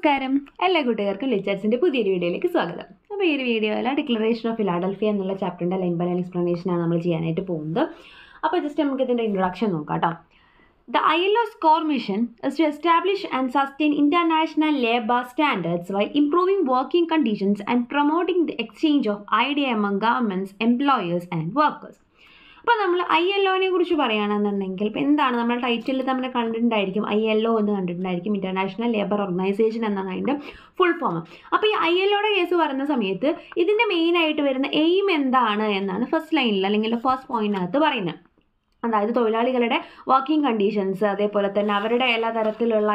നമസ്കാരം. എല്ലാ കൂട്ടുകാർക്കും ലിച്ചാറ്റ്സിൻ്റെ പുതിയൊരു വീഡിയോയിലേക്ക് സ്വാഗതം. അപ്പോൾ ഈ ഒരു വീഡിയോയിൽ ഡിക്ലറേഷൻ ഓഫ് ഫിലാഡൽഫിയ എന്നുള്ള ചാപ്റ്ററിൻ്റെ ലൈൻ ബൈ ലൈൻ എക്സ്പ്ലനേഷനാണ് നമ്മൾ ചെയ്യാനായിട്ട് പോകുന്നത്. അപ്പോൾ ജസ്റ്റ് നമുക്ക് ഇതിൻ്റെ ഇൻട്രൊഡക്ഷൻ നോക്കാം കേട്ടോ. The ILO's core mission is to establish and sustain international labor standards while improving working conditions and promoting the exchange of ideas among governments, employers and workers. അപ്പോൾ നമ്മൾ ILOനെ കുറിച്ച് പറയുകയാണെന്നുണ്ടെങ്കിൽ ഇപ്പോൾ എന്താണ് നമ്മൾ ടൈറ്റിൽ നമ്മൾ കണ്ടിട്ടുണ്ടായിരിക്കും, ILO എന്ന് കണ്ടിട്ടുണ്ടായിരിക്കും, ഇൻ്റർനാഷണൽ ലേബർ ഓർഗനൈസേഷൻ എന്നാണ് അതിൻ്റെ ഫുൾ ഫോം. അപ്പോൾ ഈ ILOയുടെ കേസ് പറയുന്ന സമയത്ത് ഇതിൻ്റെ മെയിനായിട്ട് വരുന്ന എയിം എന്താണ് എന്നാണ് ഫസ്റ്റ് ലൈനിൽ അല്ലെങ്കിൽ ഫസ്റ്റ് പോയിന്റിനകത്ത് പറയുന്നത്. അതായത് തൊഴിലാളികളുടെ വർക്കിംഗ് കണ്ടീഷൻസ്, അതേപോലെ തന്നെ അവരുടെ എല്ലാ തരത്തിലുള്ള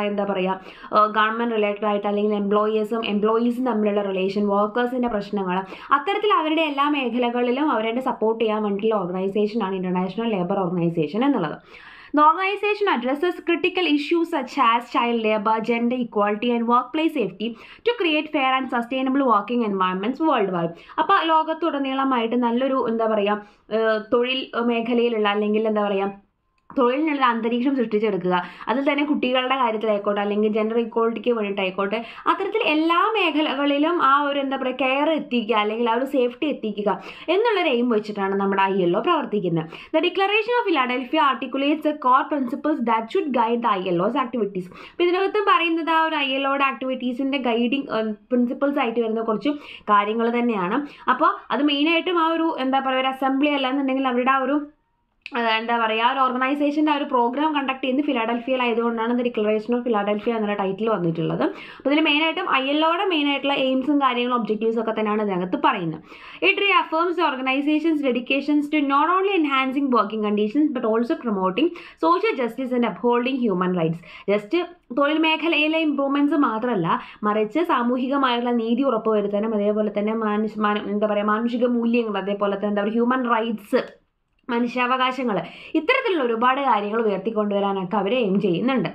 ഗവൺമെൻറ് റിലേറ്റഡ് ആയിട്ട് അല്ലെങ്കിൽ എംപ്ലോയീസും തമ്മിലുള്ള റിലേഷൻ, വർക്കേഴ്സിൻ്റെ പ്രശ്നങ്ങൾ, അത്തരത്തിൽ അവരുടെ എല്ലാ മേഖലകളിലും അവരെ സപ്പോർട്ട് ചെയ്യാൻ വേണ്ടിയിട്ടുള്ള ഓർഗനൈസേഷനാണ് ഇൻ്റർനാഷണൽ ലേബർ ഓർഗനൈസേഷൻ എന്നുള്ളത്. The organization addresses critical issues such as child labor, gender equality and workplace safety to create fair and sustainable working environments worldwide. അപ്പോൾ ലോകത്തുടനീളമായിട്ട് നല്ലൊരു തൊഴിൽ മേഖലയിലുള്ള അല്ലെങ്കിൽ തൊഴിലിനുള്ള അന്തരീക്ഷം സൃഷ്ടിച്ചെടുക്കുക. അതിൽ തന്നെ കുട്ടികളുടെ കാര്യത്തിലായിക്കോട്ടെ അല്ലെങ്കിൽ ജെൻഡർ ഇക്വാളിറ്റിക്ക് വേണ്ടിയിട്ടായിക്കോട്ടെ, അത്തരത്തിൽ എല്ലാ മേഖലകളിലും ആ ഒരു കെയർ എത്തിക്കുക അല്ലെങ്കിൽ ആ ഒരു സേഫ്റ്റി എത്തിക്കുക എന്നുള്ളൊരു എയിം വെച്ചിട്ടാണ് നമ്മുടെ ILO പ്രവർത്തിക്കുന്നത്. The declaration of Philadelphia articulates the core principles that should guide the ILO's activities. അപ്പോൾ ഇതിനകത്തും പറയുന്നത് ആ ഒരു ILOയുടെ ആക്ടിവിറ്റീസിൻ്റെ ഗൈഡിങ് പ്രിൻസിപ്പിൾസ് ആയിട്ട് വരുന്ന കുറച്ച് കാര്യങ്ങൾ തന്നെയാണ്. അപ്പോൾ അത് മെയിനായിട്ടും ആ ഒരു ഒരു അസംബ്ലി അല്ലാന്നുണ്ടെങ്കിൽ അവരുടെ ആ ഒരു ഒരു ഓർഗനൈസേഷൻ്റെ ആ ഒരു പ്രോഗ്രാം കണ്ടക്ട് ചെയ്യുന്നത് ഫിലാഡൽഫിയയിലായതുകൊണ്ടാണ് ദ ഡിക്ലറേഷൻ ഓഫ് ഫിലാഡൽഫിയ എന്നുള്ള ടൈറ്റിൽ വന്നിട്ടുള്ളത്. അപ്പോൾ ഇതിൽ മെയിനായിട്ടും ILOയുടെ മെയിനായിട്ടുള്ള എയിംസും കാര്യങ്ങളും ഒബ്ജക്റ്റീവ്സും ഒക്കെ തന്നെയാണ് ഇതിനകത്ത് പറയുന്നത്. It reaffirms the organisation's dedications to not only enhancing working conditions but also promoting social justice and upholding human rights. Just തൊഴിൽ മേഖലയിലെ ഇമ്പ്രൂവ്മെൻറ്റ്സ് മാത്രമല്ല, മറിച്ച് സാമൂഹികമായിട്ടുള്ള നീതി ഉറപ്പുവരുത്താനും അതേപോലെ തന്നെ മാനുഷിക മൂല്യങ്ങൾ, അതേപോലെ തന്നെ ഹ്യൂമൻ റൈറ്റ്സ്, മനുഷ്യാവകാശങ്ങൾ, ഇത്തരത്തിലുള്ള ഒരുപാട് കാര്യങ്ങൾ ഉയർത്തിക്കൊണ്ടുവരാനൊക്കെ അവർ എയിം ചെയ്യുന്നുണ്ട്.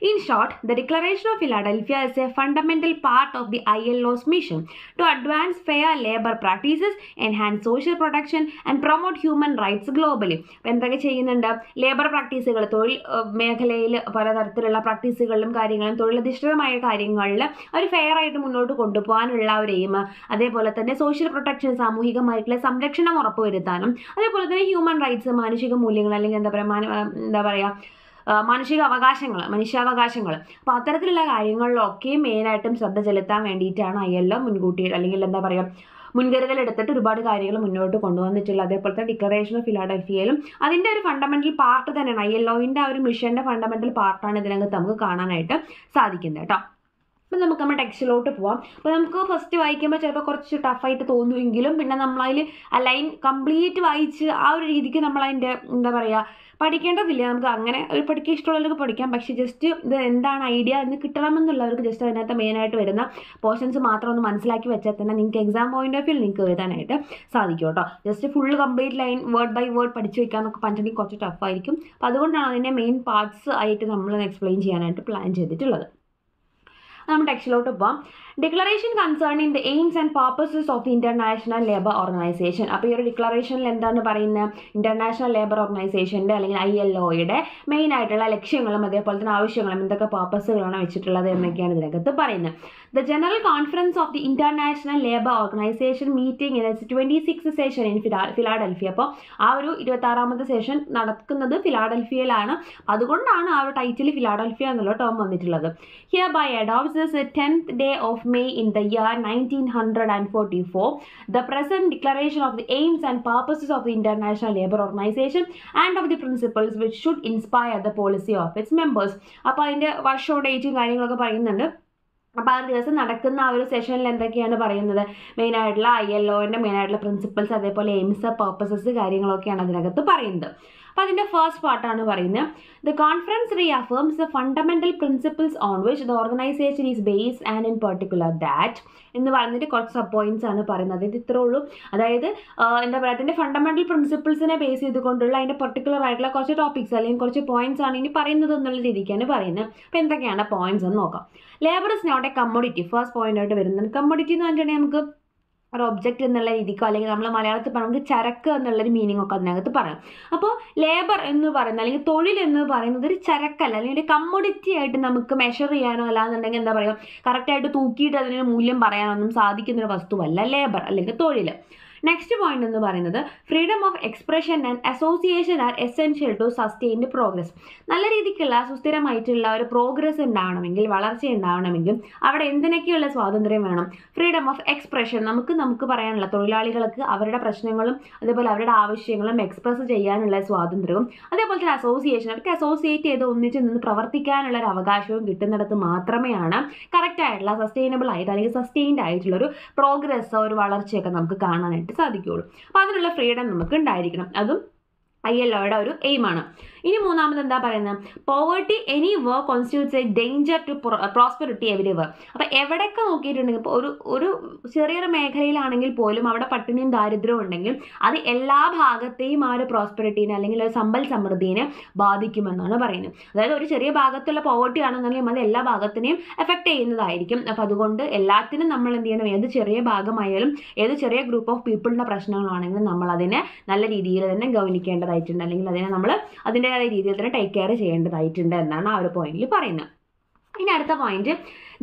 In short, the declaration of Philadelphia is a fundamental part of the ILO's mission to advance fair labour practices, enhance social protection and promote human rights globally. അപ്പോൾ എന്തൊക്കെ ചെയ്യുന്നുണ്ട്? ലേബർ പ്രാക്ടീസുകൾ, തൊഴിൽ മേഖലയിൽ പലതരത്തിലുള്ള പ്രാക്ടീസുകളിലും കാര്യങ്ങളും തൊഴിലധിഷ്ഠിതമായ കാര്യങ്ങളിൽ അവർ ഫെയർ ആയിട്ട് മുന്നോട്ട് കൊണ്ടുപോകാനുള്ള ഒരു എയിം, അതേപോലെ തന്നെ സോഷ്യൽ പ്രൊട്ടക്ഷൻ, സാമൂഹികമായിട്ടുള്ള സംരക്ഷണം ഉറപ്പുവരുത്താനും, അതേപോലെ തന്നെ ഹ്യൂമൻ റൈറ്റ്സ്, മാനുഷിക മൂല്യങ്ങൾ അല്ലെങ്കിൽ മനുഷ്യാവകാശങ്ങൾ. അപ്പോൾ അത്തരത്തിലുള്ള കാര്യങ്ങളിലൊക്കെ മെയിനായിട്ടും ശ്രദ്ധ ചെലുത്താൻ വേണ്ടിയിട്ടാണ് ILO മുൻകൂട്ടി അല്ലെങ്കിൽ മുൻകരുതലെടുത്തിട്ട് ഒരുപാട് കാര്യങ്ങൾ മുന്നോട്ട് കൊണ്ടുവന്നിട്ടുള്ളത്. അതേപോലത്തെ ഡിക്ലറേഷൻ ഓഫ് ഫിലാഡൽഫിയയിലും അതിൻ്റെ ഒരു ഫണ്ടമെൻ്റൽ പാർട്ട് തന്നെയാണ്, ILOൻ്റെ ആ ഒരു മിഷൻ്റെ ഫണ്ടമെൻ്റൽ പാർട്ടാണ് ഇതിനകത്ത് നമുക്ക് കാണാനായിട്ട് സാധിക്കുന്നത് കേട്ടോ. അപ്പോൾ നമുക്ക് നമ്മുടെ ടെക്സ്റ്റിലോട്ട് പോവാം. അപ്പോൾ നമുക്ക് ഫസ്റ്റ് വായിക്കുമ്പോൾ ചിലപ്പോൾ കുറച്ച് ടഫായിട്ട് തോന്നുമെങ്കിലും പിന്നെ നമ്മളതിൽ ആ ലൈൻ കംപ്ലീറ്റ് വായിച്ച് ആ ഒരു രീതിക്ക് നമ്മളതിൻ്റെ പഠിക്കേണ്ടതില്ല. നമുക്ക് അങ്ങനെ ഒരു പഠിക്കാൻ ഇഷ്ടമുള്ളവർക്ക് പഠിക്കാം. പക്ഷേ ജസ്റ്റ് ഇത് എന്താണ് ഐഡിയ എന്ന് കിട്ടണമെന്നുള്ളവർക്ക് ജസ്റ്റ് അതിനകത്ത് മെയിനായിട്ട് വരുന്ന പോർഷൻസ് മാത്രം ഒന്ന് മനസ്സിലാക്കി വെച്ചാൽ തന്നെ നിങ്ങൾക്ക് എക്സാം പോയിന്റ് ഓഫ് വ്യൂ നിങ്ങൾക്ക് എഴുതാനായിട്ട് സാധിക്കും കേട്ടോ. Just full complete line word by word പഠിച്ച് വെക്കാമെന്നൊക്കെ പറഞ്ഞിട്ടുണ്ടെങ്കിൽ കുറച്ച് ടഫായിരിക്കും. അപ്പോൾ അതുകൊണ്ടാണ് അതിൻ്റെ മെയിൻ പാർട്സ് ആയിട്ട് നമ്മൾ എക്സ്പ്ലെയിൻ ചെയ്യാനായിട്ട് പ്ലാൻ ചെയ്തിട്ടുള്ളത്. നമ്മൾ ടെക്സ്റ്റിലോട്ട് പോവാം. Declaration concerning the AIIMS and purposes of the international labour organisation. അപ്പോൾ ഈ ഒരു ഡിക്ലറേഷനിൽ എന്താണ് പറയുന്നത്? ഇൻ്റർനാഷണൽ ലേബർ ഓർഗനൈസേഷൻ്റെ അല്ലെങ്കിൽ ILOയുടെ മെയിൻ ആയിട്ടുള്ള ലക്ഷ്യങ്ങളും അതേപോലെ തന്നെ ആവശ്യങ്ങളും എന്തൊക്കെ പർപ്പസുകളാണ് വെച്ചിട്ടുള്ളത് എന്നൊക്കെയാണ് ഇതിനകത്ത് പറയുന്നത്. The general conference of the international labour organisation meeting in 26th session in Philadelphia. അപ്പോൾ ആ ഒരു 26ാമത്തെ സെഷൻ നടക്കുന്നത് ഫിലാഡൽഫിയയിലാണ്. അതുകൊണ്ടാണ് ആ ഒരു ടൈറ്റിൽ ഫിലാഡൽഫിയ എന്നുള്ള ടേം വന്നിട്ടുള്ളത്. Hereby adopts the 10th day of May in the year 1944 the present declaration of the aims and purposes of the International Labour Organization and of the principles which should inspire the policy of its members. അപ്പോൾ അതിൻ്റെ വർഷവും ഡേറ്റും കാര്യങ്ങളൊക്കെ പറയുന്നുണ്ട്. അപ്പോൾ ആ ദിവസം നടക്കുന്ന ആ ഒരു സെഷനിൽ എന്തൊക്കെയാണ് പറയുന്നത്? മെയിനായിട്ടുള്ള ILOൻ്റെ മെയിനായിട്ടുള്ള പ്രിൻസിപ്പിൾസ്, അതേപോലെ എയിംസ്, പർപ്പസസ് കാര്യങ്ങളൊക്കെയാണ് അതിനകത്ത് പറയുന്നത്. അപ്പോൾ അതിൻ്റെ ഫസ്റ്റ് പാർട്ടാണ് പറയുന്നത്. The conference reaffirms the fundamental principles on which the organisation is based and in particular that എന്ന് പറഞ്ഞിട്ട് കുറച്ച് സബ് പോയിന്റ്സ് ആണ് പറയുന്നത്. ഇത് ഇത്രേ ഉള്ളൂ. അതായത് അതിൻ്റെ ഫണ്ടമെൻ്റൽ പ്രിൻസിപ്പിൾസിനെ ബേസ് ചെയ്തുകൊണ്ടുള്ള അതിൻ്റെ പെർട്ടിക്കുലർ ആയിട്ടുള്ള കുറച്ച് ടോപ്പിക്സ് അല്ലെങ്കിൽ കുറച്ച് പോയിന്റ്സ് ആണ് ഇനി പറയുന്നത് എന്നുള്ള രീതിക്കാണ് പറയുന്നത്. അപ്പോൾ എന്തൊക്കെയാണ് പോയിന്റ്സ് എന്ന് നോക്കാം. Labour is not a commodity. First point ആയിട്ട് വരുന്നത് കമ്മോഡിറ്റി എന്ന് പറഞ്ഞിട്ടുണ്ടെങ്കിൽ നമുക്ക് ഒരു ഒബ്ജക്റ്റ് എന്നുള്ള രീതിക്കോ അല്ലെങ്കിൽ നമ്മൾ മലയാളത്തിൽ നമുക്ക് ചരക്ക് എന്നുള്ളൊരു മീനിങ് ഒക്കെ അതിനകത്ത് പറയാം. അപ്പോൾ ലേബർ എന്ന് പറയുന്നത് അല്ലെങ്കിൽ തൊഴിൽ എന്ന് പറയുന്നത് ഒരു ചരക്കല്ല, അല്ലെങ്കിൽ ഒരു കമ്മോഡിറ്റി ആയിട്ട് നമുക്ക് മെഷർ ചെയ്യാനോ അല്ലാന്നുണ്ടെങ്കിൽ എന്താ പറയുക കറക്റ്റായിട്ട് തൂക്കിയിട്ട് അതിന് മൂല്യം പറയാനൊന്നും സാധിക്കുന്നൊരു വസ്തുവല്ല ലേബർ അല്ലെങ്കിൽ തൊഴിൽ. നെക്സ്റ്റ് പോയിന്റ് എന്ന് പറയുന്നത് freedom of expression and association are essential to sustained progress. നല്ല രീതിക്കുള്ള സുസ്ഥിരമായിട്ടുള്ള ഒരു പ്രോഗ്രസ് ഉണ്ടാവണമെങ്കിൽ, വളർച്ച ഉണ്ടാവണമെങ്കിൽ അവിടെ എന്തിനൊക്കെയുള്ള സ്വാതന്ത്ര്യം വേണം? ഫ്രീഡം ഓഫ് എക്സ്പ്രഷൻ, നമുക്ക് പറയാനുള്ള തൊഴിലാളികൾക്ക് അവരുടെ പ്രശ്നങ്ങളും അതേപോലെ അവരുടെ ആവശ്യങ്ങളും എക്സ്പ്രസ് ചെയ്യാനുള്ള സ്വാതന്ത്ര്യവും, അതേപോലെ തന്നെ അസോസിയേഷൻ, അവർക്ക് അസോസിയേറ്റ് ചെയ്ത് ഒന്നിച്ച് നിന്ന് പ്രവർത്തിക്കാനുള്ള ഒരു അവകാശവും കിട്ടുന്നിടത്ത് മാത്രമേയാണ് കറക്റ്റായിട്ടുള്ള സസ്റ്റൈനബിൾ ആയിട്ട് അല്ലെങ്കിൽ സസ്റ്റെയിൻഡ് ആയിട്ടുള്ളൊരു പ്രോഗ്രസ്സോ ഒരു വളർച്ചയൊക്കെ നമുക്ക് കാണാനായിട്ട് സാധിക്കുകയുള്ളൂ. അപ്പോൾ അതിനുള്ള ഫ്രീഡം നമുക്ക് ഉണ്ടായിരിക്കണം. അതും ILOയുടെ ഒരു എയിമാണ്. ഇനി മൂന്നാമത് എന്താ പറയുന്നത്? Poverty any work constitutes a danger to prosperity everywhere. അപ്പോൾ എവിടെയൊക്കെ നോക്കിയിട്ടുണ്ടെങ്കിൽ ഇപ്പോൾ ഒരു ചെറിയൊരു മേഖലയിലാണെങ്കിൽ പോലും അവിടെ പട്ടിണിയും ദാരിദ്ര്യവും ഉണ്ടെങ്കിൽ അത് എല്ലാ ഭാഗത്തെയും ആ ഒരു പ്രോസ്പെറിറ്റീനെ അല്ലെങ്കിൽ ഒരു സമ്പൽ സമൃദ്ധിയെ ബാധിക്കുമെന്നാണ് പറയുന്നത്. അതായത് ഒരു ചെറിയ ഭാഗത്തുള്ള പോവേർട്ടി ആണെന്നുണ്ടെങ്കിൽ അത് എല്ലാ ഭാഗത്തിനെയും എഫക്റ്റ് ചെയ്യുന്നതായിരിക്കും. അപ്പോൾ അതുകൊണ്ട് എല്ലാത്തിനും നമ്മൾ എന്ത് ചെയ്യണം? ഏത് ചെറിയ ഭാഗമായാലും ഏത് ചെറിയ ഗ്രൂപ്പ് ഓഫ് പീപ്പിളിൻ്റെ പ്രശ്നങ്ങളാണെങ്കിലും നമ്മൾ അതിനെ നല്ല രീതിയിൽ തന്നെ ഗൗനിക്കേണ്ടതായിട്ടുണ്ട്, അല്ലെങ്കിൽ അതിനെ നമ്മൾ അതിൻ്റെതായ രീതിയിൽ തന്നെ ടേക്ക് കെയർ ചെയ്യേണ്ടതായിട്ടുണ്ട് എന്നാണ് ആ ഒരു പോയിന്റിൽ പറയുന്നത്. ഇനി അടുത്ത point,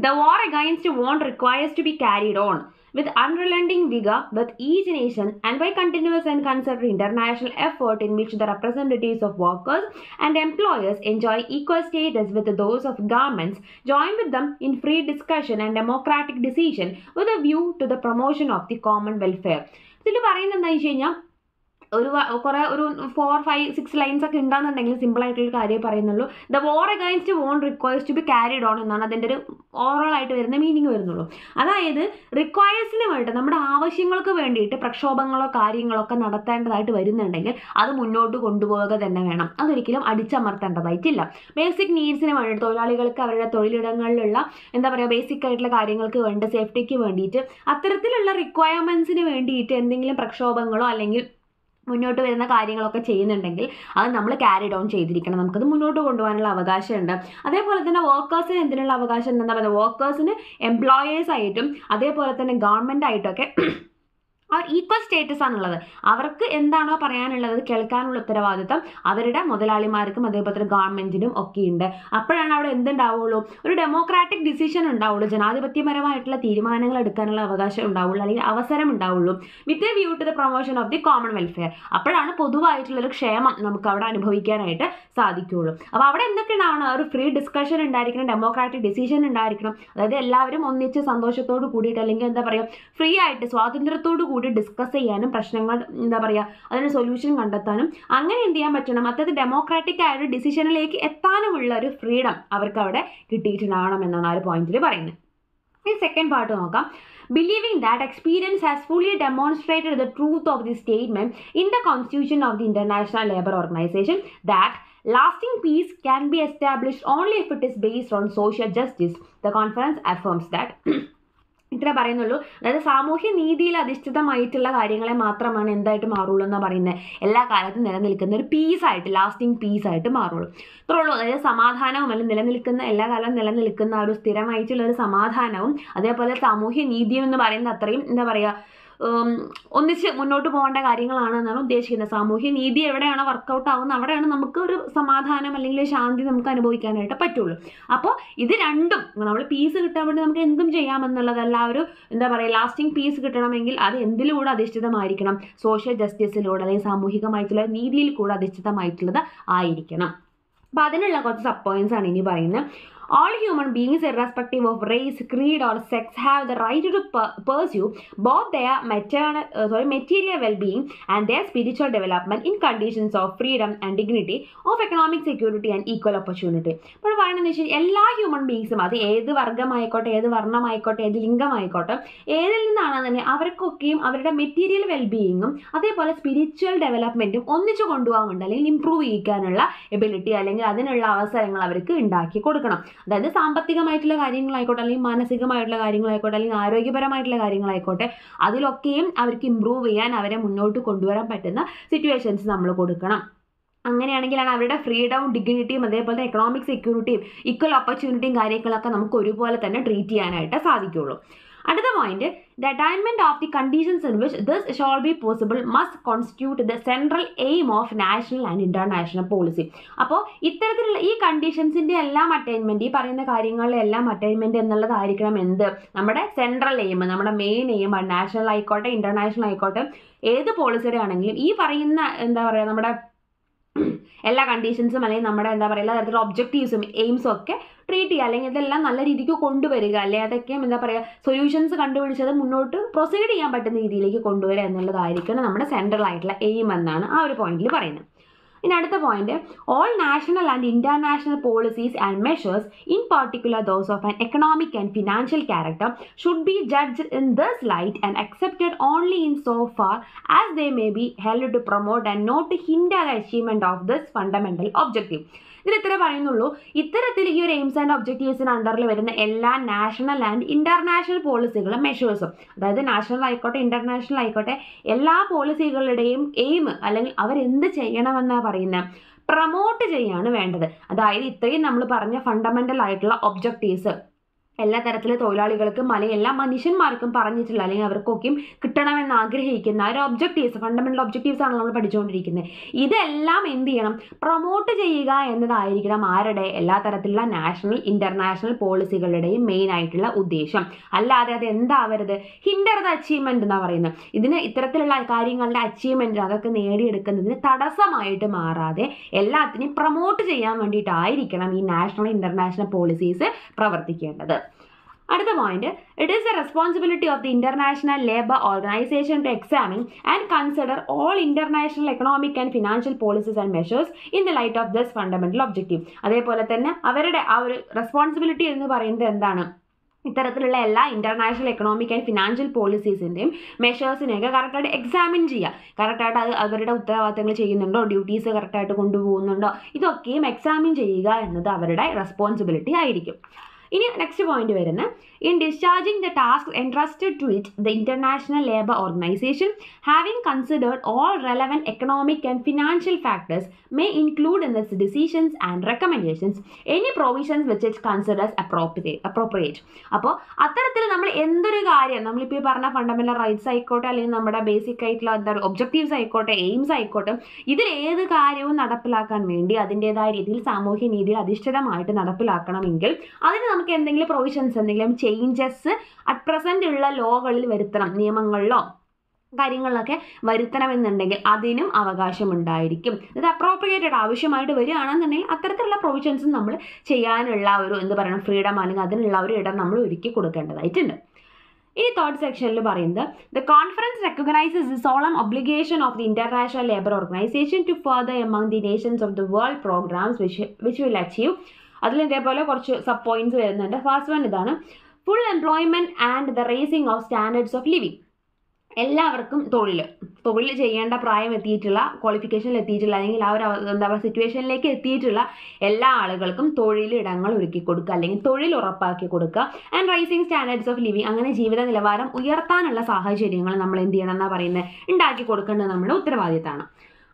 the war against want requires to be carried on with unrelenting vigor with each nation and by continuous and concerted international effort in which the representatives of workers and employers enjoy equal status with those of governments, join with them in free discussion and democratic decision with a view to the promotion of the common welfare. ഇതിൽ പറയുന്നത് എന്താണെന്ന് വെച്ച് കഴിഞ്ഞാൽ ഒരു 4-5-6 lines ഒക്കെ ഉണ്ടാകുന്നുണ്ടെങ്കിൽ സിമ്പിളായിട്ടുള്ള കാര്യം പറയുന്നുള്ളൂ. The war against want requires to be carried on എന്നാണ് അതിൻ്റെ ഒരു ഓവറോൾ ആയിട്ട് വരുന്ന മീനിങ് വരുന്നുള്ളൂ. അതായത് റിക്വയർസിന് വേണ്ടി നമ്മുടെ ആവശ്യങ്ങൾക്ക് വേണ്ടിയിട്ട് പ്രക്ഷോഭങ്ങളോ കാര്യങ്ങളൊക്കെ നടത്തേണ്ടതായിട്ട് വരുന്നുണ്ടെങ്കിൽ അത് മുന്നോട്ട് കൊണ്ടുപോവുക തന്നെ വേണം. അതൊരിക്കലും അടിച്ചമർത്തേണ്ടതായിട്ടില്ല. ബേസിക് നീഡ്സിന് വേണ്ടി തൊഴിലാളികൾക്ക് അവരുടെ തൊഴിലിടങ്ങളിലുള്ള എന്താ പറയുക ബേസിക് ആയിട്ടുള്ള കാര്യങ്ങൾക്ക് വേണ്ടി സേഫ്റ്റിക്ക് വേണ്ടിയിട്ട് അത്തരത്തിലുള്ള റിക്വയർമെൻറ്റ്സിന് വേണ്ടിയിട്ട് എന്തെങ്കിലും പ്രക്ഷോഭങ്ങളോ അല്ലെങ്കിൽ മുന്നോട്ട് വരുന്ന കാര്യങ്ങളൊക്കെ ചെയ്യുന്നുണ്ടെങ്കിൽ അത് നമ്മൾ ക്യാരി ഡൗൺ ചെയ്തിരിക്കണം. നമുക്കത് മുന്നോട്ട് കൊണ്ടുപോകാനുള്ള അവകാശമുണ്ട്. അതേപോലെ തന്നെ വർക്കേഴ്സിന് എന്തിനുള്ള അവകാശം എന്താ പറയുക? വർക്കേഴ്സിന് എംപ്ലോയേഴ്സായിട്ടും അതേപോലെ തന്നെ ഗവൺമെൻറ് ആയിട്ടൊക്കെ അവർ ഈക്വൽ സ്റ്റേറ്റസ് ആണുള്ളത്. അവർക്ക് എന്താണോ പറയാനുള്ളത് കേൾക്കാനുള്ള ഉത്തരവാദിത്തം അവരുടെ മുതലാളിമാർക്കും അതേപോലെ തന്നെ ഗവൺമെൻറ്റിനും ഒക്കെ ഉണ്ട്. അപ്പോഴാണ് അവിടെ എന്തുണ്ടാവുള്ളൂ? ഒരു ഡെമോക്രാറ്റിക് ഡിസിഷൻ ഉണ്ടാവുള്ളൂ, ജനാധിപത്യപരമായിട്ടുള്ള തീരുമാനങ്ങൾ എടുക്കാനുള്ള അവകാശം ഉണ്ടാവുള്ളൂ, അല്ലെങ്കിൽ അവസരം ഉണ്ടാവുള്ളൂ. With a view to the promotion of the common welfare. അപ്പോഴാണ് പൊതുവായിട്ടുള്ളൊരു ക്ഷേമം നമുക്ക് അവിടെ അനുഭവിക്കാനായിട്ട് സാധിക്കുകയുള്ളൂ. അപ്പോൾ അവിടെ എന്തൊക്കെ ഉണ്ടാവണം? ഒരു ഫ്രീ ഡിസ്കഷൻ ഉണ്ടായിരിക്കണം, ഡെമോക്രാറ്റിക് ഡിസിഷൻ ഉണ്ടായിരിക്കണം. അതായത് എല്ലാവരും ഒന്നിച്ച് സന്തോഷത്തോട് കൂടിയിട്ട് അല്ലെങ്കിൽ എന്താ പറയുക ഫ്രീ ആയിട്ട് സ്വാതന്ത്ര്യത്തോടു കൂടി ഡിസ്കസ് ചെയ്യാനും പ്രശ്നങ്ങൾ എന്താ പറയുക അതിന് സൊല്യൂഷൻ കണ്ടെത്താനും അങ്ങനെ എന്ത് ചെയ്യാൻ പറ്റണം? അതായത് ഡെമോക്രാറ്റിക് ആയ ഒരു ഡിസിഷനിലേക്ക് എത്താനുമുള്ള ഒരു ഫ്രീഡം അവർക്ക് അവിടെ കിട്ടിയിട്ടുണ്ടാവണം എന്നാണ് ആ ഒരു പോയിന്റിൽ പറയുന്നത്. ഈ സെക്കൻഡ് പാർട്ട് നോക്കാം. Believing that experience has fully demonstrated the truth of the statement in the Constitution of the International Labour Organization that lasting peace can be established only if it is based on social justice, the conference affirms that ഇത്ര പറയുന്നുള്ളൂ. അതായത് സാമൂഹ്യ നീതിയിൽ അധിഷ്ഠിതമായിട്ടുള്ള കാര്യങ്ങളെ മാത്രമാണ് എന്തായിട്ട് മാറുള്ളൂ എന്നാണ് പറയുന്നത്. എല്ലാ കാലത്തും നിലനിൽക്കുന്ന ഒരു പീസായിട്ട് ലാസ്റ്റിംഗ് പീസായിട്ട് മാറുള്ളൂ. ഇത്രേ ഉള്ളൂ. അതായത് സമാധാനവും അല്ലെങ്കിൽ നിലനിൽക്കുന്ന എല്ലാ കാലവും നിലനിൽക്കുന്ന ഒരു സ്ഥിരമായിട്ടുള്ള ഒരു സമാധാനവും അതേപോലെ സാമൂഹ്യ നീതിയും എന്ന് പറയുന്നത് അത്രയും എന്താ പറയുക ഒന്നിച്ച് മുന്നോട്ട് പോകേണ്ട കാര്യങ്ങളാണ് എന്നാണ് ഉദ്ദേശിക്കുന്നത്. സാമൂഹ്യ നീതി എവിടെയാണോ വർക്കൗട്ട് ആവുന്നത് അവിടെയാണ് നമുക്ക് ഒരു സമാധാനം അല്ലെങ്കിൽ ശാന്തി നമുക്ക് അനുഭവിക്കാനായിട്ട് പറ്റുള്ളൂ. അപ്പോൾ ഇത് രണ്ടും നമ്മൾ പീസ് കിട്ടാൻ വേണ്ടി നമുക്ക് എന്തും ചെയ്യാമെന്നുള്ളതല്ല. ഒരു എന്താ പറയുക ലാസ്റ്റിംഗ് പീസ് കിട്ടണമെങ്കിൽ അത് എന്തിലൂടെ അധിഷ്ഠിതമായിരിക്കണം? സോഷ്യൽ ജസ്റ്റിസിലൂടെ അല്ലെങ്കിൽ സാമൂഹികമായിട്ടുള്ള നീതിയിൽ കൂടെ അധിഷ്ഠിതമായിട്ടുള്ളത് ആയിരിക്കണം. അപ്പോൾ അതിനുള്ള കുറച്ച് സബ് പോയിന്റ്സ് ആണ് ഇനി പറയുന്നത്. All human beings, irrespective of race, creed or sex, have the right to pursue both their material well-being and their spiritual development in conditions of freedom and dignity, of economic security and equal opportunity. അപ്പോൾ പറയുന്നത് വെച്ചാൽ എല്ലാ human ബീങ്സും അത് ഏത് വർഗ്ഗമായിക്കോട്ടെ ഏത് വർണ്ണമായിക്കോട്ടെ ഏത് ലിംഗമായിക്കോട്ടെ ഏതിൽ നിന്നാണെന്ന് തന്നെ അവർക്കൊക്കെയും അവരുടെ മെറ്റീരിയൽ വെൽബീയിങ്ങും അതേപോലെ സ്പിരിച്വൽ ഡെവലപ്മെൻറ്റും ഒന്നിച്ചു കൊണ്ടുപോകാനുണ്ട് അല്ലെങ്കിൽ ഇമ്പ്രൂവ് ചെയ്യിക്കാനുള്ള എബിലിറ്റി അല്ലെങ്കിൽ അതിനുള്ള അവസരങ്ങൾ അവർക്ക് ഉണ്ടാക്കി കൊടുക്കണം. അതായത് സാമ്പത്തികമായിട്ടുള്ള കാര്യങ്ങളായിക്കോട്ടെ അല്ലെങ്കിൽ മാനസികമായിട്ടുള്ള കാര്യങ്ങളായിക്കോട്ടെ അല്ലെങ്കിൽ ആരോഗ്യപരമായിട്ടുള്ള കാര്യങ്ങളായിക്കോട്ടെ അതിലൊക്കെയും അവർക്ക് ഇമ്പ്രൂവ് ചെയ്യാൻ അവരെ മുന്നോട്ട് കൊണ്ടുവരാൻ പറ്റുന്ന സിറ്റുവേഷൻസ് നമ്മൾ കൊടുക്കണം. അങ്ങനെയാണെങ്കിലാണ് അവരുടെ ഫ്രീഡവും ഡിഗ്നിറ്റിയും അതേപോലെ എക്കണോമിക് സെക്യൂരിറ്റിയും ഈക്വൽ ഓപ്പർച്യൂണിറ്റിയും കാര്യങ്ങളൊക്കെ നമുക്ക് ഒരുപോലെ തന്നെ ട്രീറ്റ് ചെയ്യാനായിട്ട് സാധിക്കുകയുള്ളൂ. അടുത്ത point, the attainment of the conditions in which this shawl be possible must constitute the central aim of national and international policy. അപ്പോൾ ഇത്തരത്തിലുള്ള ഈ കണ്ടീഷൻസിന്റെ എല്ലാം അറ്റൈൻമെന്റ്, ഈ പറയുന്ന കാര്യങ്ങളിലെ എല്ലാം അറ്റൈൻമെന്റ് എന്നുള്ളതായിരിക്കണം എന്ത്, നമ്മുടെ സെൻട്രൽ എയിം, നമ്മുടെ മെയിൻ എയിം. നാഷണൽ ആയിക്കോട്ടെ ഇന്റർനാഷണൽ ആയിക്കോട്ടെ ഏത് പോളിസിയുടെ ആണെങ്കിലും ഈ പറയുന്ന എന്താ പറയുക നമ്മുടെ എല്ലാ കണ്ടീഷൻസും അല്ലെങ്കിൽ നമ്മുടെ എന്താ പറയുക എല്ലാ തരത്തിലുള്ള ഒബ്ജക്റ്റീവ്സും എയിംസും ഒക്കെ ട്രീറ്റ് ചെയ്യുക, അല്ലെങ്കിൽ ഇതെല്ലാം നല്ല രീതിക്ക് കൊണ്ടുവരിക, അല്ലെങ്കിൽ അതൊക്കെ എന്താ പറയുക സൊല്യൂഷൻസ് കണ്ടുപിടിച്ചത് മുന്നോട്ട് പ്രൊസീഡ് ചെയ്യാൻ പറ്റുന്ന രീതിയിലേക്ക് കൊണ്ടുവരിക എന്നുള്ളതായിരിക്കണം നമ്മുടെ സെൻട്രൽ ആയിട്ടുള്ള എയിം എന്നാണ് ആ ഒരു പോയിന്റിൽ പറയുന്നത്. ഇനി അടുത്ത point, all national and international policies and measures in particular those of an economic and financial character should be judged in this light and accepted only in so far as they may be held to promote and not to hinder the achievement of this fundamental objective. ഇതിൽ ഇത്രേ പറയുന്നുള്ളൂ, ഇത്തരത്തിൽ ഈ ഒരു AIIMS and ഒബ്ജക്റ്റീവ്സിന് അണ്ടറിൽ വരുന്ന എല്ലാ national and international പോളിസികളും മെഷേഴ്സും, അതായത് നാഷണൽ ആയിക്കോട്ടെ ഇന്റർനാഷണൽ ആയിക്കോട്ടെ എല്ലാ പോളിസികളുടെയും എയിം അല്ലെങ്കിൽ അവരെന്ത് ചെയ്യണമെന്നാണ് പറയുന്നത്, പ്രൊമോട്ട് ചെയ്യാണ് വേണ്ടത്. അതായത് ഇത്രയും നമ്മൾ പറഞ്ഞ ഫണ്ടമെന്റൽ ആയിട്ടുള്ള ഒബ്ജക്റ്റീവ്സ് എല്ലാ തരത്തിലെ തൊഴിലാളികൾക്കും അല്ലെങ്കിൽ എല്ലാ മനുഷ്യന്മാർക്കും പറഞ്ഞിട്ടുള്ള അല്ലെങ്കിൽ അവർക്കൊക്കെയും കിട്ടണമെന്ന് ആഗ്രഹിക്കുന്ന ഒരു ഒബ്ജക്റ്റീവ്സ്, ഫണ്ടമെന്റൽ ഒബ്ജക്റ്റീവ്സ് ആണ് നമ്മൾ പഠിച്ചുകൊണ്ടിരിക്കുന്നത്. ഇതെല്ലാം എന്ത് ചെയ്യണം, പ്രൊമോട്ട് ചെയ്യുക എന്നതായിരിക്കണം ആരുടെ, എല്ലാ തരത്തിലുള്ള നാഷണൽ ഇന്റർനാഷണൽ പോളിസികളുടെയും മെയിൻ ആയിട്ടുള്ള ഉദ്ദേശം. അല്ലാതെ അത് എന്താവരുത്, ഹിൻഡർ ദ അച്ചീവ്മെന്റ് എന്നാ പറയുന്നത്. ഇതിന് ഇത്തരത്തിലുള്ള കാര്യങ്ങളുടെ അച്ചീവ്മെന്റ് അതൊക്കെ നേടിയെടുക്കുന്നതിന് തടസ്സമായിട്ട് മാറാതെ എല്ലാത്തിനെയും പ്രൊമോട്ട് ചെയ്യാൻ വേണ്ടിയിട്ടായിരിക്കണം ഈ നാഷണൽ ഇന്റർനാഷണൽ പോളിസീസ് പ്രവർത്തിക്കേണ്ടത്. അടുത്ത point, it is the responsibility of the international labour organisation to examine and consider all international economic and financial policies and measures in the light of this fundamental objective. അതേപോലെ തന്നെ അവരുടെ ആ ഒരു responsibility എന്ന് പറയുന്നത് എന്താണ്, ഇത്തരത്തിലുള്ള എല്ലാ ഇന്റർനാഷണൽ എക്കണോമിക് ആൻഡ് ഫിനാൻഷ്യൽ പോളിസീസിൻ്റെയും മെഷേഴ്സിനെയൊക്കെ കറക്റ്റായിട്ട് എക്സാമിൻ ചെയ്യുക, കറക്റ്റായിട്ട് അത് അവരുടെ ഉത്തരവാദിത്തങ്ങൾ ചെയ്യുന്നുണ്ടോ, ഡ്യൂട്ടീസ് കറക്റ്റായിട്ട് കൊണ്ടുപോകുന്നുണ്ടോ, ഇതൊക്കെയും എക്സാമിൻ ചെയ്യുക എന്നത് അവരുടെ റെസ്പോൺസിബിലിറ്റി ആയിരിക്കും. ഇനി നെക്സ്റ്റ് പോയിന്റ് വരുന്നത്, in discharging the task entrusted to it the international labour organisation having considered all relevant economic and financial factors may include in its decisions and recommendations any provisions which it considers appropriate. അപ്പോൾ അത്തരത്തിൽ നമ്മൾ എന്തൊരു കാര്യം, നമ്മളിപ്പോൾ ഈ പറഞ്ഞ fundamental rights ആയിക്കോട്ടെ അല്ലെങ്കിൽ നമ്മുടെ ബേസിക് ആയിട്ടുള്ള എന്താ ഒബ്ജക്റ്റീവ്സ് ആയിക്കോട്ടെ എയിംസ് ആയിക്കോട്ടെ, ഇതിൽ ഏത് കാര്യവും നടപ്പിലാക്കാൻ വേണ്ടി അതിൻ്റെതായ രീതിയിൽ സാമൂഹ്യ നീതിയിൽ അധിഷ്ഠിതമായിട്ട് നടപ്പിലാക്കണമെങ്കിൽ അതിന് നമുക്ക് എന്തെങ്കിലും പ്രൊവിഷൻസ്, എന്തെങ്കിലും ചേഞ്ചസ് അറ്റ് പ്രസന്റ് ഉള്ള ലോകളിൽ വരുത്തണം, നിയമങ്ങളിലോ കാര്യങ്ങളിലൊക്കെ വരുത്തണമെന്നുണ്ടെങ്കിൽ അതിനും അവകാശമുണ്ടായിരിക്കും. അത് അപ്രോപ്രിയേറ്റഡ് ആവശ്യമായിട്ട് വരികയാണെന്നുണ്ടെങ്കിൽ അത്തരത്തിലുള്ള പ്രൊവിഷൻസും നമ്മൾ ചെയ്യാനുള്ള ഒരു എന്താ പറയുക ഫ്രീഡം അല്ലെങ്കിൽ അതിനുള്ള ഒരു ഇടം നമ്മൾ ഒരുക്കി കൊടുക്കേണ്ടതായിട്ടുണ്ട്. ഇനി തേർഡ് സെക്ഷനിൽ പറയുന്നത്, the conference recognises the solemn obligation of the international labour organisation to further among the nations of the world programmes which will achieve. അതിൽ ഇതേപോലെ കുറച്ച് സബ് പോയിന്റ്സ് വരുന്നുണ്ട്. ഫസ്റ്റ് വൺ ഇതാണ്, full employment and the raising of standards of living. എല്ലാവർക്കും തൊഴിൽ ചെയ്യേണ്ട പ്രായം എത്തിയിട്ടുള്ള, ക്വാളിഫിക്കേഷനിൽ എത്തിയിട്ടുള്ള അല്ലെങ്കിൽ ആ ഒരു എന്താ പറയുക സിറ്റുവേഷനിലേക്ക് എത്തിയിട്ടുള്ള എല്ലാ ആളുകൾക്കും തൊഴിലിടങ്ങൾ ഒരുക്കി കൊടുക്കുക അല്ലെങ്കിൽ തൊഴിൽ ഉറപ്പാക്കി കൊടുക്കുക. And rising standards of living, അങ്ങനെ ജീവിത നിലവാരം ഉയർത്താനുള്ള സാഹചര്യങ്ങൾ നമ്മൾ എന്ത് ചെയ്യണം എന്നാണ് പറയുന്നത്, ഉണ്ടാക്കി കൊടുക്കേണ്ടത് നമ്മുടെ ഉത്തരവാദിത്തമാണ്.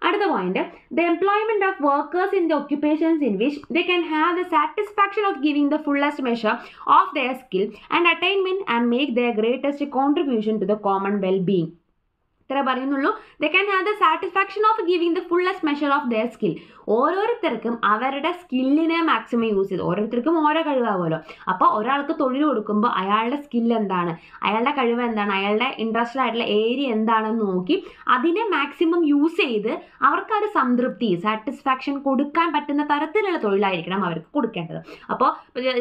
അടുത്ത point, the employment of workers in the occupations in which they can have the satisfaction of giving the fullest measure of their skill and attainment and make their greatest contribution to the common well being. ഇത്ര പറയുന്നുള്ളൂ. They can have the satisfaction of giving the fullest measure of their skill. ഓരോരുത്തർക്കും അവരുടെ സ്കില്ലിനെ maximum use ചെയ്ത്, ഓരോരുത്തർക്കും ഓരോ കഴിവാകുമല്ലോ. അപ്പോൾ ഒരാൾക്ക് തൊഴിൽ കൊടുക്കുമ്പോൾ അയാളുടെ സ്കില്ല് എന്താണ്, അയാളുടെ കഴിവ് എന്താണ്, അയാളുടെ ഇൻട്രസ്റ്റഡ് ആയിട്ടുള്ള ഏരിയ എന്താണെന്ന് നോക്കി അതിനെ മാക്സിമം യൂസ് ചെയ്ത് അവർക്ക് ഒരു സംതൃപ്തി, സാറ്റിസ്ഫാക്ഷൻ കൊടുക്കാൻ പറ്റുന്ന തരത്തിലുള്ള തൊഴിലായിരിക്കണം അവർക്ക് കൊടുക്കേണ്ടത്. അപ്പോൾ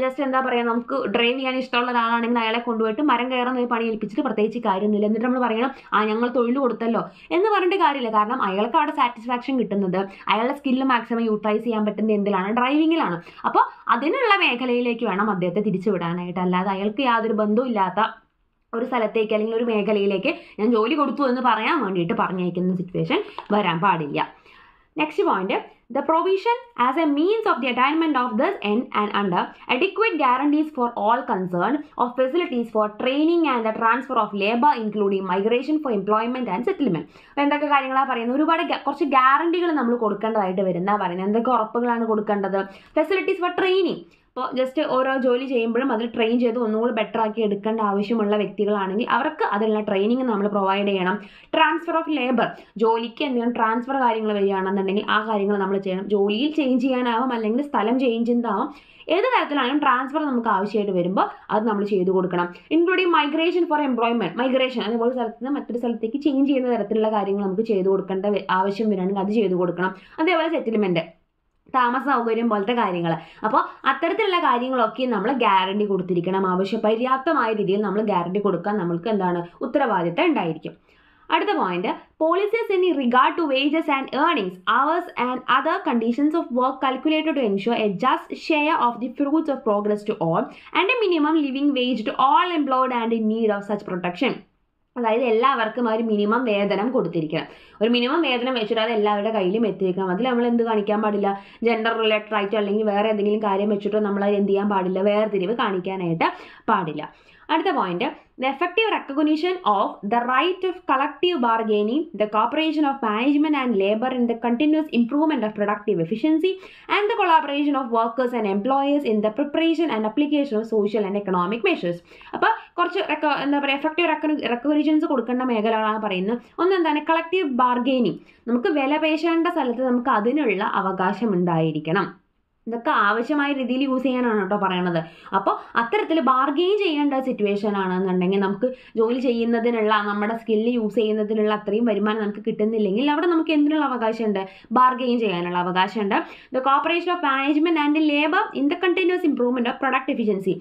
ജസ്റ്റ് എന്താ പറയുക, നമുക്ക് ഡ്രൈവ് ചെയ്യാൻ ഇഷ്ടമുള്ള ഒരാളാണെങ്കിൽ അയാളെ കൊണ്ടുപോയിട്ട് മരം കയറുന്ന ഒരു പണി ഏൽപ്പിച്ചിട്ട് പ്രത്യേകിച്ച് കാര്യമൊന്നുമില്ല. എന്നിട്ട് നമ്മൾ പറയണം ഞങ്ങൾ തൊഴിൽ കൊടുത്തല്ലോ എന്ന് പറഞ്ഞിട്ട് കാര്യമില്ല. കാരണം അയാൾക്ക് അവിടെ സാറ്റിസ്ഫാക്ഷൻ കിട്ടുന്നത് അയാളുടെ സ്കില്ല് മാക്സിമം യൂട്ടിലൈസ് ചെയ്യാൻ പറ്റുന്നത് എന്തിലാണ്, ഡ്രൈവിങ്ങിലാണ്. അപ്പോൾ അതിനുള്ള മേഖലയിലേക്ക് വേണം അദ്ദേഹത്തെ തിരിച്ചുവിടാനായിട്ട്. അല്ലാതെ അയാൾക്ക് യാതൊരു ബന്ധവും ഇല്ലാത്ത ഒരു സ്ഥലത്തേക്ക് അല്ലെങ്കിൽ ഒരു മേഖലയിലേക്ക് ഞാൻ ജോലി കൊടുത്തു എന്ന് പറയാൻ വേണ്ടിയിട്ട് പറഞ്ഞയക്കുന്ന സിറ്റുവേഷൻ വരാൻ പാടില്ല. Next point, the provision as a means of the attainment of this end and under adequate guarantees for all concerned of facilities for training and the transfer of labor including migration for employment and settlement. അപ്പോൾ എന്തൊക്കെ കാര്യങ്ങളാണ് പറയുന്നത്, ഒരുപാട് കുറച്ച് ഗ്യാരണ്ടികൾ നമ്മൾ കൊടുക്കേണ്ടതായിട്ട് വരുന്ന പറയുന്നത്. എന്തൊക്കെ ഉറപ്പുകളാണ് കൊടുക്കേണ്ടത്, ഫെസിലിറ്റീസ് ഫോർ ട്രെയിനിങ്. ഇപ്പോൾ ജസ്റ്റ് ഓരോ ജോലി ചെയ്യുമ്പോഴും അതിൽ ട്രെയിൻ ചെയ്ത് ഒന്നുകൂടി ബെറ്റർ ആക്കി എടുക്കേണ്ട ആവശ്യമുള്ള വ്യക്തികളാണെങ്കിൽ അവർക്ക് അതിനുള്ള ട്രെയിനിങ് നമ്മൾ പ്രൊവൈഡ് ചെയ്യണം. ട്രാൻസ്ഫർ ഓഫ് ലേബർ, ജോലിക്ക് എന്തെങ്കിലും ട്രാൻസ്ഫർ കാര്യങ്ങൾ വരികയാണെന്നുണ്ടെങ്കിൽ ആ കാര്യങ്ങൾ നമ്മൾ ചെയ്യണം. ജോലിയിൽ ചേഞ്ച് ചെയ്യാനാവും, അല്ലെങ്കിൽ സ്ഥലം ചേഞ്ച് ചെയ്താവും, ഏത് തരത്തിലാണെങ്കിലും ട്രാൻസ്ഫർ നമുക്ക് ആവശ്യമായിട്ട് വരുമ്പോൾ അത് നമ്മൾ ചെയ്തു കൊടുക്കണം. Including migration four employment, migration അതുപോലെ സ്ഥലത്ത് നിന്ന് മറ്റൊരു സ്ഥലത്തേക്ക് ചേഞ്ച് ചെയ്യുന്ന തരത്തിലുള്ള കാര്യങ്ങൾ നമുക്ക് ചെയ്തു കൊടുക്കേണ്ട ആവശ്യം വരികയാണെങ്കിൽ അത് ചെയ്തു കൊടുക്കണം. അതേപോലെ സെറ്റിൽമെന്റ്, താമസ സൗകര്യം പോലത്തെ കാര്യങ്ങൾ. അപ്പോൾ അത്തരത്തിലുള്ള കാര്യങ്ങളൊക്കെ നമ്മൾ ഗ്യാരണ്ടി കൊടുത്തിരിക്കണം. പര്യാപ്തമായ രീതിയിൽ നമ്മൾ ഗ്യാരണ്ടി കൊടുക്കാൻ നമ്മൾക്ക് എന്താണ് ഉത്തരവാദിത്തം ഉണ്ടായിരിക്കും. അടുത്ത point, policies in regard to wages and earnings, hours and other conditions of work calculated to ensure a just share of the fruits of progress to all and a minimum living wage to all employed and in need of such protection. അതായത് എല്ലാവർക്കും ഒരു minimum വേതനം കൊടുത്തിരിക്കണം. ഒരു minimum വേതനം വെച്ചിട്ട് അത് എല്ലാവരുടെ കയ്യിലും എത്തിയിരിക്കണം. അതിൽ നമ്മൾ എന്ത് കാണിക്കാൻ പാടില്ല, ജെൻഡർ റിലേറ്റഡ് ആയിട്ടോ അല്ലെങ്കിൽ വേറെ എന്തെങ്കിലും കാര്യം വെച്ചിട്ടോ നമ്മൾ അത് എന്ത് ചെയ്യാൻ പാടില്ല, വേർതിരിവ് കാണിക്കാനായിട്ട് പാടില്ല. അടുത്ത point, the effective recognition of the right of collective bargaining, the cooperation of management and labor in the continuous improvement of productive efficiency, and the collaboration of workers and employers in the preparation and application of social and economic measures. അപ്പോൾ കുറച്ച് എന്താ പറയുക effective റെക്കഗ്നിഷൻസ് കൊടുക്കേണ്ട മേഖലകളാണ് പറയുന്നത്. ഒന്നെന്താണ്, collective bargaining, നമുക്ക് വില പേശേണ്ട സ്ഥലത്ത് നമുക്ക് അതിനുള്ള അവകാശം ഉണ്ടായിരിക്കണം. ഇതൊക്കെ ആവശ്യമായ രീതിയിൽ യൂസ് ചെയ്യാനാണ് കേട്ടോ പറയണത്. അപ്പോൾ അത്തരത്തിൽ ബാർഗെയിൻ ചെയ്യേണ്ട സിറ്റുവേഷൻ ആണെന്നുണ്ടെങ്കിൽ നമുക്ക് ജോലി ചെയ്യുന്നതിനുള്ള നമ്മുടെ സ്കില്ല് യൂസ് ചെയ്യുന്നതിനുള്ള അത്രയും വരുമാനം നമുക്ക് കിട്ടുന്നില്ലെങ്കിൽ അവിടെ നമുക്ക് എന്തിനുള്ള അവകാശമുണ്ട്, ബാർഗെയിൻ ചെയ്യാനുള്ള അവകാശമുണ്ട്. The corporation of management and labour in the continuous improvement of product efficiency,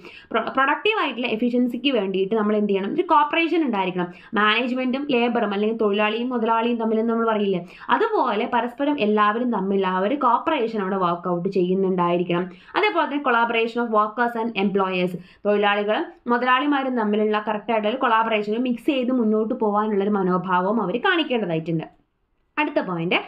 productive ആയിട്ടുള്ള എഫിഷ്യൻസിക്ക് വേണ്ടിയിട്ട് നമ്മൾ എന്ത് ചെയ്യണം, ഒരു കോപ്പറേഷൻ ഉണ്ടായിരിക്കണം. മാനേജ്മെന്റും ലേബറും അല്ലെങ്കിൽ തൊഴിലാളിയും മുതലാളിയും തമ്മിൽ നമ്മൾ പറയില്ലേ, അതുപോലെ പരസ്പരം എല്ലാവരും തമ്മിൽ ആ ഒരു കോപ്പറേഷൻ അവിടെ വർക്ക്ഔട്ട് ചെയ്യുന്നുണ്ടായിരിക്കണം. അതേപോലെ തന്നെ collaboration of workers and employers, തൊഴിലാളികളും മുതലാളിമാരും തമ്മിലുള്ള കറക്റ്റായിട്ടുള്ള കൊളാബറേഷനും മിക്സ് ചെയ്ത് മുന്നോട്ട് പോകാനുള്ളൊരു മനോഭാവവും അവർ കാണിക്കേണ്ടതായിട്ടുണ്ട്. അടുത്ത point,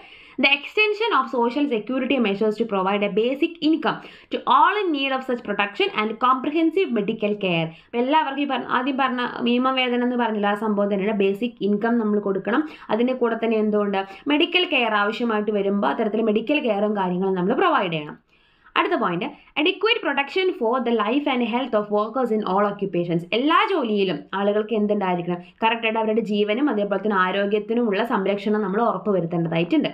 the extension of social security measures to provide a basic income to all in need of such protection and comprehensive medical care. അപ്പോൾ എല്ലാവർക്കും ആദ്യം പറഞ്ഞ മിനിമം വേതനം എന്ന് പറഞ്ഞില്ല, ആ സംഭവം തന്നെയാണ് ബേസിക് ഇൻകം നമ്മൾ കൊടുക്കണം. അതിൻ്റെ കൂടെ തന്നെ എന്തുകൊണ്ട് മെഡിക്കൽ കെയർ ആവശ്യമായിട്ട് വരുമ്പോൾ അത്തരത്തിൽ മെഡിക്കൽ കെയറും കാര്യങ്ങളും നമ്മൾ പ്രൊവൈഡ് ചെയ്യണം. അടുത്ത point, adequate protection for the life and health of workers in all occupations. എല്ലാ ജോലിയിലും ആളുകൾക്ക് എന്തുണ്ടായിരിക്കണം, കറക്റ്റായിട്ട് അവരുടെ ജീവനും അതേപോലെ തന്നെ ആരോഗ്യത്തിനുമുള്ള സംരക്ഷണം നമ്മൾ ഉറപ്പുവരുത്തേണ്ടതായിട്ടുണ്ട്.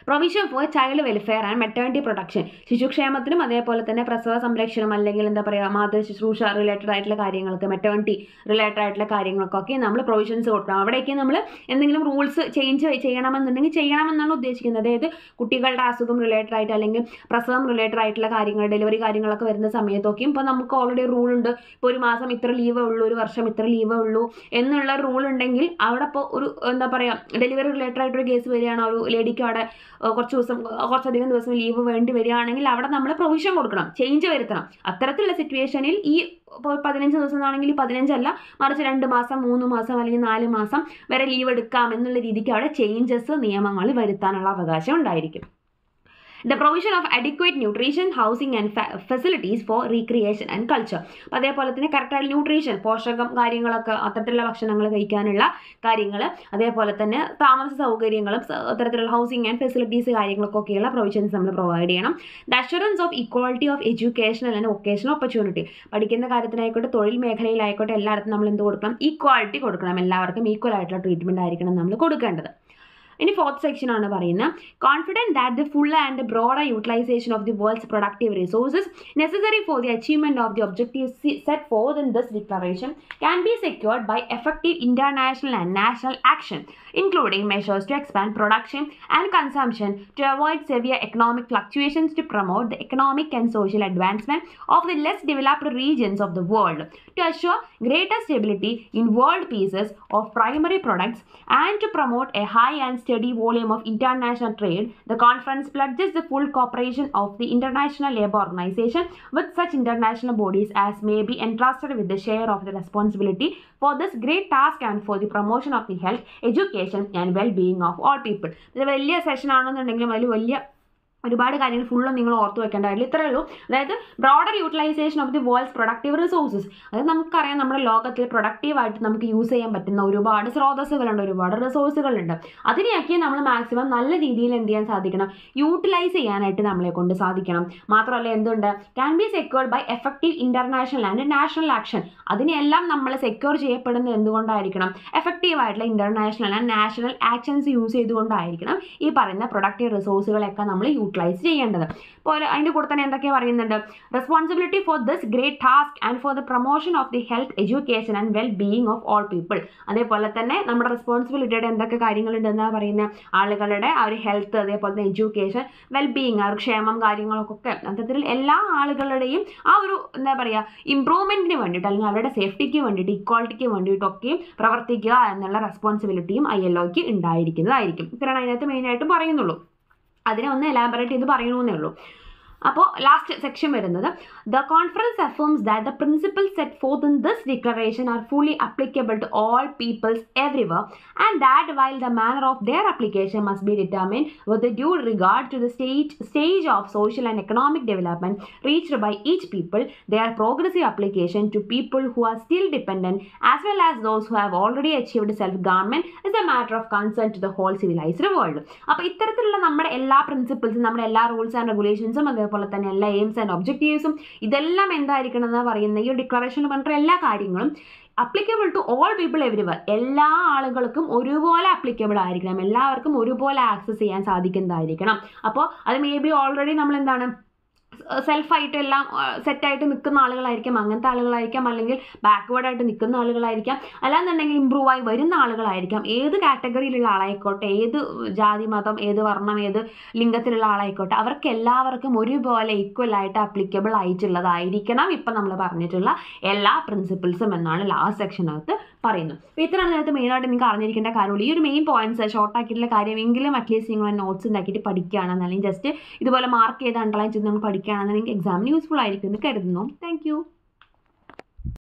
Provision for child welfare and maternity protection, ശിശുക്ഷേമത്തിനും അതേപോലെ തന്നെ പ്രസവ സംരക്ഷണം അല്ലെങ്കിൽ എന്താ പറയുക മാതൃ ശുശ്രൂഷ റിലേറ്റഡ് ആയിട്ടുള്ള കാര്യങ്ങൾക്ക്, മെറ്റേണിറ്റി റിലേറ്റഡ് ആയിട്ടുള്ള കാര്യങ്ങൾക്കൊക്കെ നമ്മൾ പ്രൊവിഷൻസ് കൊടുക്കണം. അവിടേക്ക് നമ്മൾ എന്തെങ്കിലും റൂൾസ് ചേഞ്ച് ചെയ്യണമെന്നുണ്ടെങ്കിൽ ചെയ്യണമെന്നാണ് ഉദ്ദേശിക്കുന്നത്. അതായത് കുട്ടികളുടെ അസുഖം റിലേറ്റഡ് ആയിട്ട് അല്ലെങ്കിൽ പ്രസവം റിലേറ്റഡ് ആയിട്ടുള്ള കാര്യങ്ങൾ, ഡെലിവറി കാര്യങ്ങളൊക്കെ വരുന്ന സമയത്തൊക്കെയും ഇപ്പോൾ നമുക്ക് ഓൾറെഡി റൂളുണ്ട്. ഇപ്പോൾ ഒരു മാസം ഇത്ര ലീവേ ഉള്ളൂ, ഒരു വർഷം ഇത്ര ലീവേ ഉള്ളൂ എന്നുള്ള റൂൾ ഉണ്ടെങ്കിൽ അവിടെ ഇപ്പോൾ ഒരു എന്താ പറയുക ഡെലിവറി റിലേറ്റഡ് ആയിട്ടൊരു കേസ് വരികയാണ്, ഒരു ലേഡിക്ക് അവിടെ കുറച്ചധികം ദിവസം ലീവ് വേണ്ടി വരികയാണെങ്കിൽ അവിടെ നമ്മൾ പ്രൊവിഷൻ കൊടുക്കണം, ചേഞ്ച് വരുത്തണം. അത്തരത്തിലുള്ള സിറ്റുവേഷനിൽ ഈ ഇപ്പോൾ 15 ദിവസം ആണെങ്കിൽ 15 അല്ല, മറിച്ച് 2 മാസം 3 മാസം അല്ലെങ്കിൽ 4 മാസം വരെ ലീവ് എടുക്കാം എന്നുള്ള രീതിക്ക് അവിടെ ചേഞ്ചസ് നിയമങ്ങൾ വരുത്താനുള്ള അവകാശം ഉണ്ടായിരിക്കും. The provision of adequate nutrition, housing and facilities for recreation and culture. അപ്പോൾ അതേപോലെ തന്നെ കറക്റ്റായിട്ട് ന്യൂട്രീഷൻ, പോഷകം കാര്യങ്ങളൊക്കെ അത്തരത്തിലുള്ള ഭക്ഷണങ്ങൾ കഴിക്കാനുള്ള കാര്യങ്ങൾ, അതേപോലെ തന്നെ താമസ സൗകര്യങ്ങളും അത്തരത്തിലുള്ള ഹൗസിംഗ് ആൻഡ് ഫെസിലിറ്റീസ് കാര്യങ്ങൾക്കൊക്കെയുള്ള പ്രൊവിഷൻസ് നമ്മൾ പ്രൊവൈഡ് ചെയ്യണം. The assurance of equality of educational and vocational opportunity, പഠിക്കുന്ന കാര്യത്തിനായിക്കോട്ടെ തൊഴിൽ മേഖലയിലായിക്കോട്ടെ എല്ലായിടത്തും നമ്മൾ എന്ത് കൊടുക്കണം, ഈക്വാലിറ്റി കൊടുക്കണം. എല്ലാവർക്കും ഈക്വൽ ആയിട്ടുള്ള ട്രീറ്റ്മെൻറ്റ് ആയിരിക്കണം നമ്മൾ കൊടുക്കേണ്ടത്. ഇനി ഫോർത്ത് സെക്ഷൻ ആണ് പറയുന്നത്, confident that the full and broader utilisation of the world's productive resources necessary for the achievement of the objectives set forth in this declaration can be secured by effective international and national action including measures to expand production and consumption to avoid severe economic fluctuations to promote the economic and social advancement of the less developed regions of the world, to assure greater stability in world pieces of primary products and to promote a high and steady volume of international trade. The conference pledges the full cooperation of the International Labour Organization with such international bodies as may be entrusted with the share of the responsibility for this great task and for the promotion of the health, education and well-being of all people. ഇത് വലിയ session ആണെന്നുണ്ടെങ്കിലും അതിൽ വലിയ ഒരുപാട് കാര്യങ്ങൾ ഫുള്ളും നിങ്ങൾ ഓർത്ത് വെക്കേണ്ടതായില്ല. ഇത്രയേ ഉള്ളൂ. അതായത് broader utilisation of the world's productive resources. അതായത് നമുക്കറിയാം നമ്മുടെ ലോകത്തിൽ പ്രൊഡക്റ്റീവായിട്ട് നമുക്ക് യൂസ് ചെയ്യാൻ പറ്റുന്ന ഒരുപാട് സ്രോതസ്സുകളുണ്ട്, ഒരുപാട് റിസോഴ്സുകളുണ്ട്. അതിനെയൊക്കെ നമ്മൾ മാക്സിമം നല്ല രീതിയിൽ എന്ത് ചെയ്യാൻ സാധിക്കണം, യൂട്ടിലൈസ് ചെയ്യാനായിട്ട് നമ്മളെ കൊണ്ട് സാധിക്കണം. മാത്രമല്ല എന്തുണ്ട്, can be secured by effective international and national action. അതിനെല്ലാം നമ്മൾ സെക്യൂർ ചെയ്യപ്പെടുന്നത് എന്തുകൊണ്ടായിരിക്കണം, എഫക്റ്റീവായിട്ടുള്ള international and national actions use ചെയ്തുകൊണ്ടായിരിക്കണം ഈ പറയുന്ന പ്രൊഡക്റ്റീവ് റിസോഴ്സുകളൊക്കെ നമ്മൾ യൂട്ടിലൈസ് ചെയ്യേണ്ടത്. ഇപ്പോൾ അതിൻ്റെ കൂടെ തന്നെ എന്തൊക്കെയാണ് പറയുന്നുണ്ട്, responsibility for this great task and for the promotion of the health, education and well being of all people. അതേപോലെ തന്നെ നമ്മുടെ റെസ്പോൺസിബിലിറ്റിയുടെ എന്തൊക്കെ കാര്യങ്ങളുണ്ടെന്നാണ് പറയുന്നത്, ആളുകളുടെ ആ ഒരു ഹെൽത്ത്, അതേപോലെ തന്നെ എഡ്യൂക്കേഷൻ, വെൽ ബീയിങ്, ആ ഒരു ക്ഷേമം കാര്യങ്ങളൊക്കെ അത്തരത്തിൽ എല്ലാ ആളുകളുടെയും ആ ഒരു എന്താ പറയുക ഇമ്പ്രൂവ്മെൻറ്റിന് വേണ്ടിയിട്ട് അല്ലെങ്കിൽ അവരുടെ സേഫ്റ്റിക്ക് വേണ്ടിയിട്ട്, ഇക്വാളിറ്റിക്ക് വേണ്ടിയിട്ടൊക്കെയും പ്രവർത്തിക്കുക എന്നുള്ള റെസ്പോൺസിബിലിറ്റിയും ILOയ്ക്ക് ഉണ്ടായിരിക്കുന്നതായിരിക്കും. ഇത്രയാണ് അതിനകത്ത് മെയിനായിട്ടും പറയുന്നുള്ളൂ. അതിനെ ഒന്ന് എലാബറേറ്റ് ചെയ്ത് പറയണമെന്നേ ഉള്ളൂ. അപ്പോൾ ലാസ്റ്റ് സെക്ഷൻ വരുന്നത്, the conference affirms that the principles set forth in this declaration are fully applicable to all peoples everywhere and that while the manner of their application must be determined with due regard to the stage of social and economic development reached by each people, their progressive application to people who are still dependent as well as those who have already achieved self government is a matter of concern to the whole civilised world. അപ്പോൾ ഇത്തരത്തിലുള്ള നമ്മുടെ എല്ലാ പ്രിൻസിപ്പിൾസും, നമ്മുടെ എല്ലാ rules and റെഗുലേഷൻസും, അതേപോലെ തന്നെ എല്ലാ AIIMS and ഒബ്ജക്റ്റീവ്സും ഇതെല്ലാം എന്തായിരിക്കണം എന്ന് പറയുന്ന ഈ ഡിക്ലറേഷനിൽ പറഞ്ഞിട്ട് എല്ലാ കാര്യങ്ങളും applicable to all people everywhere, എല്ലാ ആളുകൾക്കും ഒരുപോലെ അപ്ലിക്കബിൾ ആയിരിക്കണം, എല്ലാവർക്കും ഒരുപോലെ ആക്സസ് ചെയ്യാൻ സാധിക്കുന്നതായിരിക്കണം. അപ്പോൾ അത് മേ ബി ഓൾറെഡി നമ്മൾ എന്താണ് സെൽഫായിട്ട് എല്ലാം സെറ്റായിട്ട് നിൽക്കുന്ന ആളുകളായിരിക്കാം, അങ്ങനത്തെ ആളുകളായിരിക്കാം, അല്ലെങ്കിൽ ബാക്ക്വേർഡായിട്ട് നിൽക്കുന്ന ആളുകളായിരിക്കാം, അല്ലാന്നുണ്ടെങ്കിൽ ഇമ്പ്രൂവ് ആയി വരുന്ന ആളുകളായിരിക്കാം. ഏത് കാറ്റഗറിയിലുള്ള ആളായിക്കോട്ടെ, ഏത് ജാതി, മതം, ഏത് വർണ്ണം, ഏത് ലിംഗത്തിലുള്ള ആളായിക്കോട്ടെ, അവർക്ക് എല്ലാവർക്കും ഒരുപോലെ ഈക്വലായിട്ട് അപ്ലിക്കബിൾ ആയിട്ടുള്ളതായിരിക്കണം ഇപ്പം നമ്മൾ പറഞ്ഞിട്ടുള്ള എല്ലാ പ്രിൻസിപ്പിൾസും എന്നാണ് ലാസ്റ്റ് സെക്ഷനകത്ത് പറയുന്നത്. അപ്പോൾ ഇത്രയാണ് ഇതിനകത്ത് മെയിനായിട്ട് നിങ്ങൾക്ക് അറിഞ്ഞിരിക്കേണ്ട കാര്യമുള്ളൂ. ഈ ഒരു മെയിൻ പോയിന്റ്സ് ഷോർട്ടാക്കിയിട്ടുള്ള കാര്യമെങ്കിലും അറ്റ്ലീസ്റ്റ് നിങ്ങൾ നോട്ട്സ് ഉണ്ടാക്കിയിട്ട് പഠിക്കുകയാണെന്ന്, അല്ലെങ്കിൽ ജസ്റ്റ് ഇതുപോലെ മാർക്ക് ചെയ്ത് അണ്ടർലൈൻ ചെയ്ത് നമ്മൾ പഠിക്കുകയാണെന്ന് നിങ്ങൾക്ക് എക്സാമിന് യൂസ്ഫുൾ ആയിരിക്കും എന്ന് കരുതുന്നു. താങ്ക്